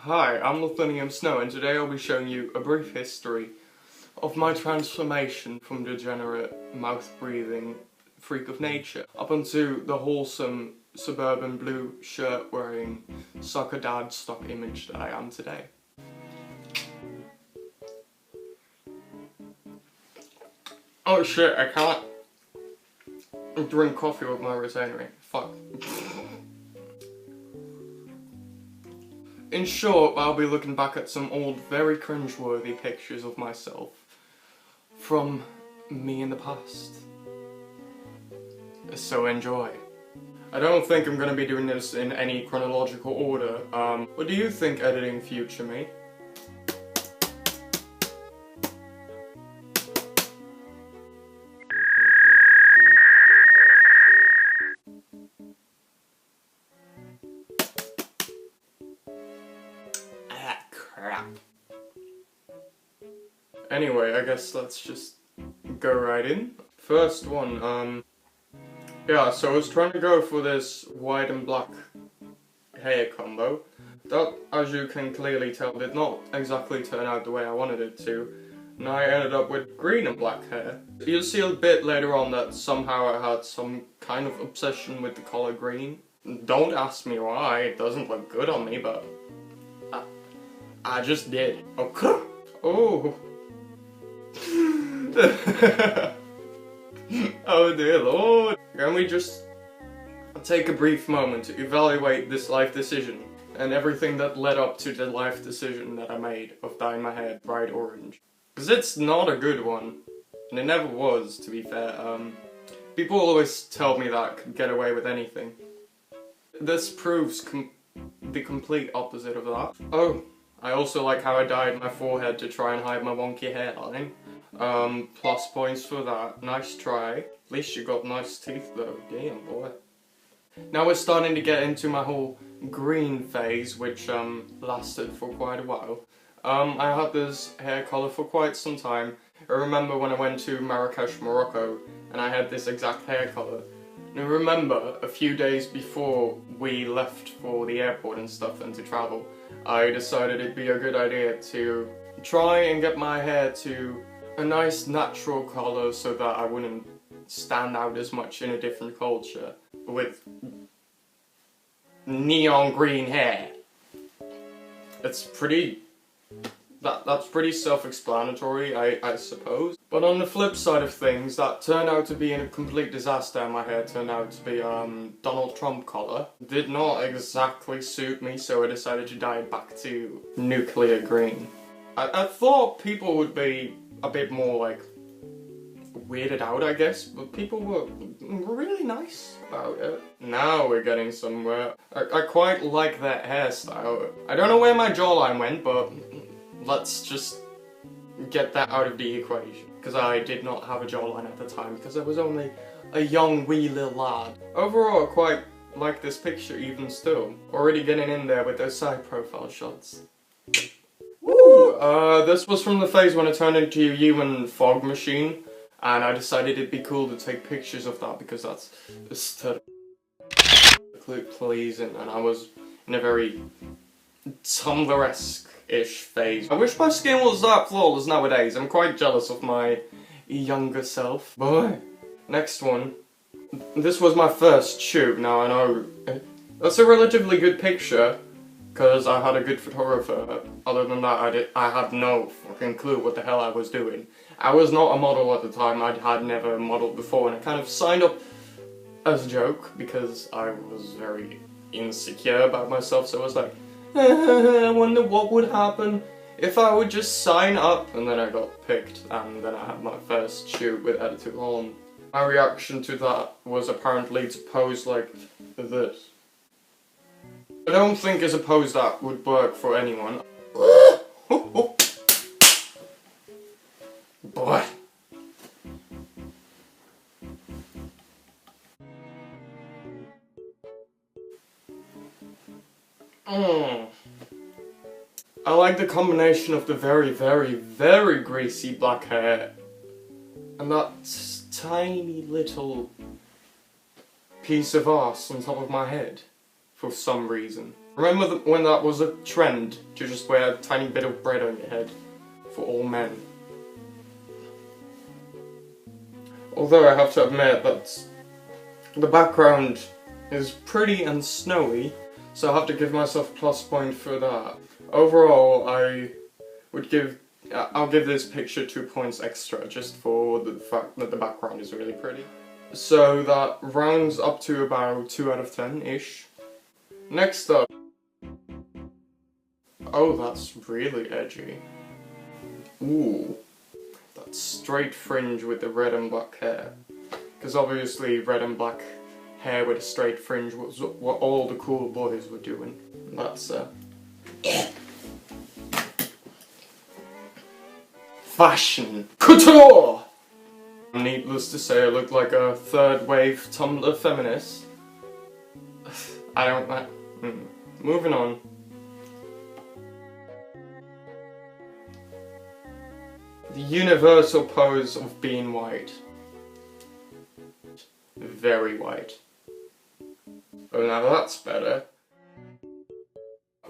Hi, I'm Lithunium Snow, and today I'll be showing you a brief history of my transformation from degenerate, mouth-breathing freak of nature up onto the wholesome, suburban blue shirt-wearing soccer dad stock image that I am today. Oh shit, I can't drink coffee with my retainer. Fuck. In short, I'll be looking back at some old, very cringe-worthy pictures of myself from me in the past. So enjoy. I don't think I'm going to be doing this in any chronological order. What do you think, editing future me? Crap. Anyway, I guess let's just go right in. First one, yeah, so I was trying to go for this white and black hair combo. That, as you can clearly tell, did not exactly turn out the way I wanted it to. And I ended up with green and black hair. You'll see a bit later on that somehow I had some kind of obsession with the colour green. Don't ask me why, it doesn't look good on me, but I just did. Okay. Oh. Oh dear lord. Can we just take a brief moment to evaluate this life decision and everything that led up to the life decision that I made of dyeing my hair bright orange? Because it's not a good one. And it never was, to be fair. People always tell me that I could get away with anything. This proves the complete opposite of that. Oh. I also like how I dyed my forehead to try and hide my wonky hairline. Plus points for that. Nice try. At least you got nice teeth though. Damn boy. Now we're starting to get into my whole green phase, which lasted for quite a while. I had this hair colour for quite some time. I remember when I went to Marrakesh, Morocco, and I had this exact hair colour. And I remember a few days before we left for the airport and stuff and to travel, I decided it'd be a good idea to try and get my hair to a nice natural colour so that I wouldn't stand out as much in a different culture with neon green hair. It's pretty... That's pretty self-explanatory, I suppose. But on the flip side of things, that turned out to be a complete disaster, and my hair turned out to be Donald Trump colour. Did not exactly suit me, so I decided to dye it back to nuclear green. I thought people would be a bit more, like, weirded out, I guess, but people were really nice about it. Now we're getting somewhere. I quite like that hairstyle. I don't know where my jawline went, but let's just get that out of the equation. Because I did not have a jawline at the time, because I was only a young wee little lad. Overall, I quite like this picture even still. Already getting in there with those side profile shots. Woo! This was from the phase when I turned into a human fog machine, and I decided it'd be cool to take pictures of that because that's aesthetically pleasing, and I was in a very Tumblr-esque-ish phase. I wish my skin was that flawless nowadays. I'm quite jealous of my younger self. Boy. Next one. This was my first shoot. Now I know that's a relatively good picture because I had a good photographer. Other than that, I had no fucking clue what the hell I was doing. I was not a model at the time. I had never modeled before, and I kind of signed up as a joke because I was very insecure about myself. So I was like, I wonder what would happen if I would just sign up, and then I got picked, and then I had my first shoot with Editor on. My reaction to that was apparently to pose like this. I don't think as a pose that would work for anyone. Boy. I like the combination of the very, very, very greasy black hair and that tiny little piece of arse on top of my head for some reason. Remember when that was a trend to just wear a tiny bit of bread on your head for all men? Although I have to admit that the background is pretty and snowy, so I have to give myself a plus point for that. Overall, I'll give this picture 2 points extra just for the fact that the background is really pretty. So that rounds up to about 2 out of 10-ish. Next up. Oh, that's really edgy. Ooh. That straight fringe with the red and black hair. Because obviously red and black hair with a straight fringe was what all the cool boys were doing. That's fashion couture! Needless to say, I look like a third wave Tumblr feminist. I don't like. Moving on. The universal pose of being white. Very white. Oh, now that's better.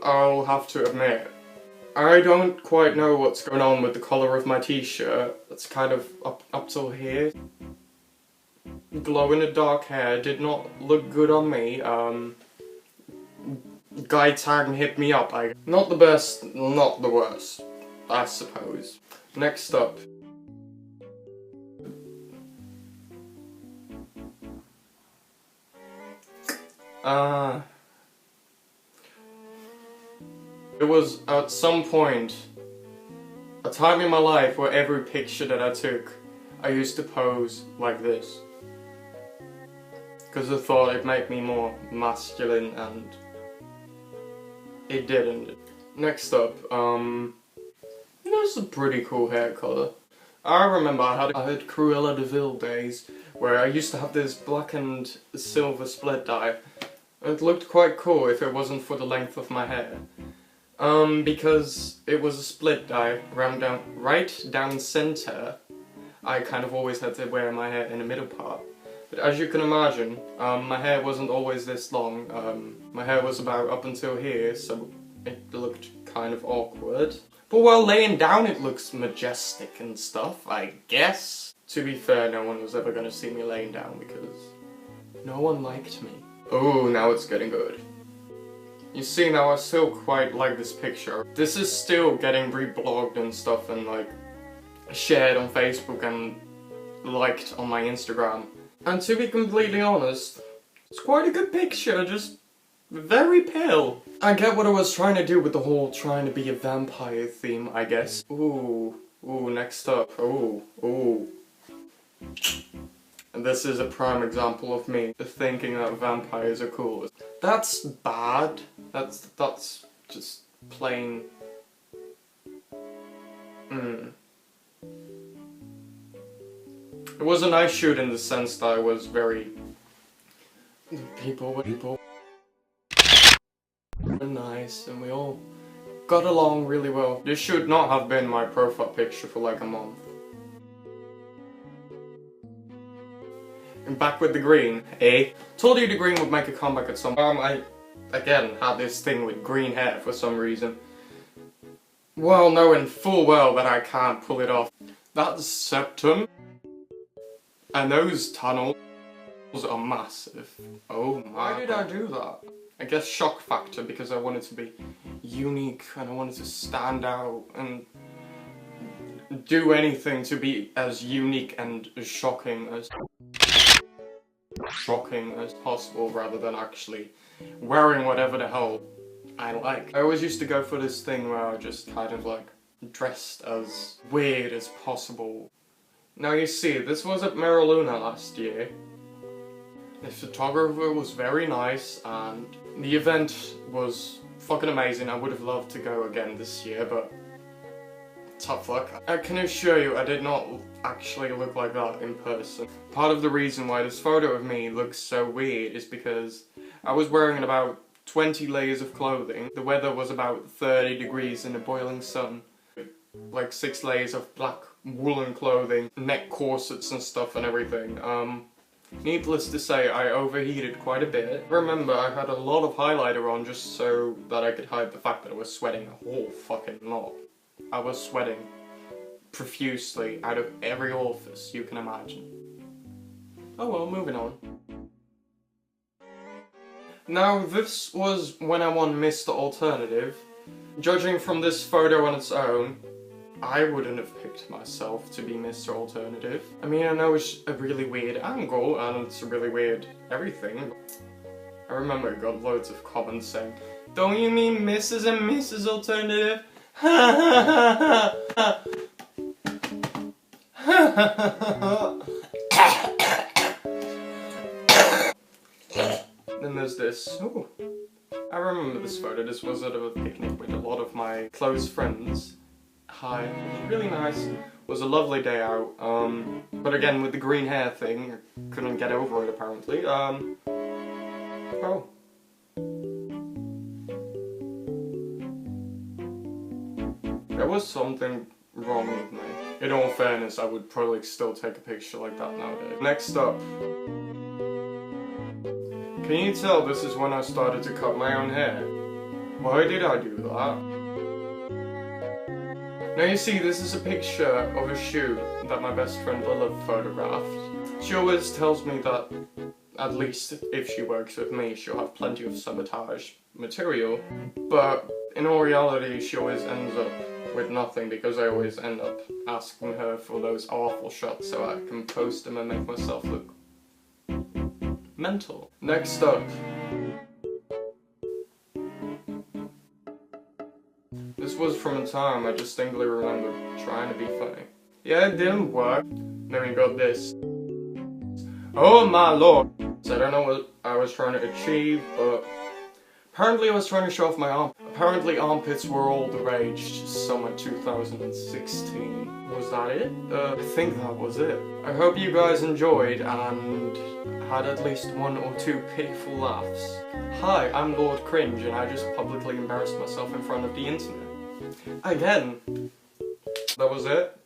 I'll have to admit, I don't quite know what's going on with the collar of my t-shirt. It's kind of up till here. Glow in the dark hair did not look good on me. Guy tag hit me up. Not the best, not the worst, I suppose. Next up. It was at some point a time in my life where every picture that I took, I used to pose like this. Because I thought it'd make me more masculine, and it didn't. Next up, that's a pretty cool hair colour. I remember I had Cruella de Vil days where I used to have this black and silver split dye. It looked quite cool if it wasn't for the length of my hair. Because it was a split dye, right down center. I kind of always had to wear my hair in the middle part. But as you can imagine, my hair wasn't always this long. My hair was about up until here, so it looked kind of awkward. But while laying down it looks majestic and stuff, I guess. To be fair, no one was ever gonna see me laying down because no one liked me. Oh, now it's getting good. You see, now I still quite like this picture. This is still getting reblogged and stuff and like shared on Facebook and liked on my Instagram. And to be completely honest, it's quite a good picture, just very pale. I get what I was trying to do with the whole trying to be a vampire theme, I guess. Ooh, next up, ooh. And this is a prime example of me thinking that vampires are cool. That's bad. That's just plain. It was a nice shoot in the sense that I was very. People were nice, and we all got along really well. This should not have been my profile picture for like a month. And back with the green, eh? Told you the green would make a comeback at some point. I, again, had this thing with green hair for some reason. Well, knowing full well that I can't pull it off. That septum and those tunnels are massive. Oh my. Why did I do that? I guess shock factor, because I wanted to be unique and I wanted to stand out and do anything to be as unique and as shocking as possible, rather than actually wearing whatever the hell I like. I always used to go for this thing where I just kind of like dressed as weird as possible. Now you see, this was at Mariluna last year. The photographer was very nice and the event was fucking amazing. I would have loved to go again this year, but tough luck. I can assure you I did not actually look like that in person. Part of the reason why this photo of me looks so weird is because I was wearing about 20 layers of clothing. The weather was about 30 degrees in the boiling sun. Like 6 layers of black woolen clothing, neck corsets and stuff and everything. Needless to say, I overheated quite a bit. Remember, I had a lot of highlighter on just so that I could hide the fact that I was sweating a whole fucking lot. I was sweating profusely out of every orifice you can imagine. Oh well, moving on. Now, this was when I won Mr. Alternative. Judging from this photo on its own, I wouldn't have picked myself to be Mr. Alternative. I mean, I know it's a really weird angle, and it's a really weird everything. I remember I got loads of comments saying, "Don't you mean Mrs. and Mrs. Alternative?" Then there's this. Ooh. I remember this photo. This was at a picnic with a lot of my close friends. Hi, it was really nice. It was a lovely day out. But again, with the green hair thing, I couldn't get over it apparently. Oh. There was something wrong with me. In all fairness, I would probably still take a picture like that nowadays. Next up. Can you tell this is when I started to cut my own hair? Why did I do that? Now you see, this is a picture of a shoe that my best friend Lila photographed. She always tells me that, at least if she works with me, she'll have plenty of sabotage material. But in all reality, she always ends up with nothing because I always end up asking her for those awful shots so I can post them and make myself look mental. Next up. This was from a time I distinctly remember trying to be funny. Yeah, it didn't work. Then we got this. Oh my lord. I don't know what I was trying to achieve, but apparently I was trying to show off my arm. Apparently armpits were all the rage summer 2016. Was that it? I think that was it. I hope you guys enjoyed and had at least 1 or 2 pitiful laughs. Hi, I'm Lord Cringe and I just publicly embarrassed myself in front of the internet. Again. That was it.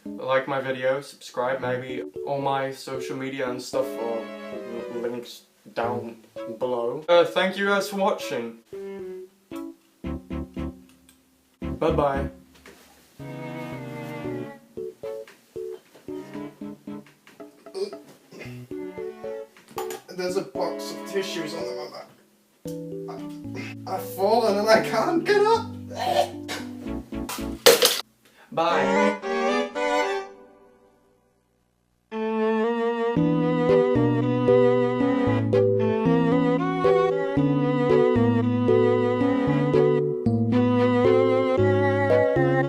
Like my video, subscribe maybe. All my social media and stuff are links down below. Thank you guys for watching. Bye bye. There's a box of tissues on my back. I've fallen and I can't get up. Bye.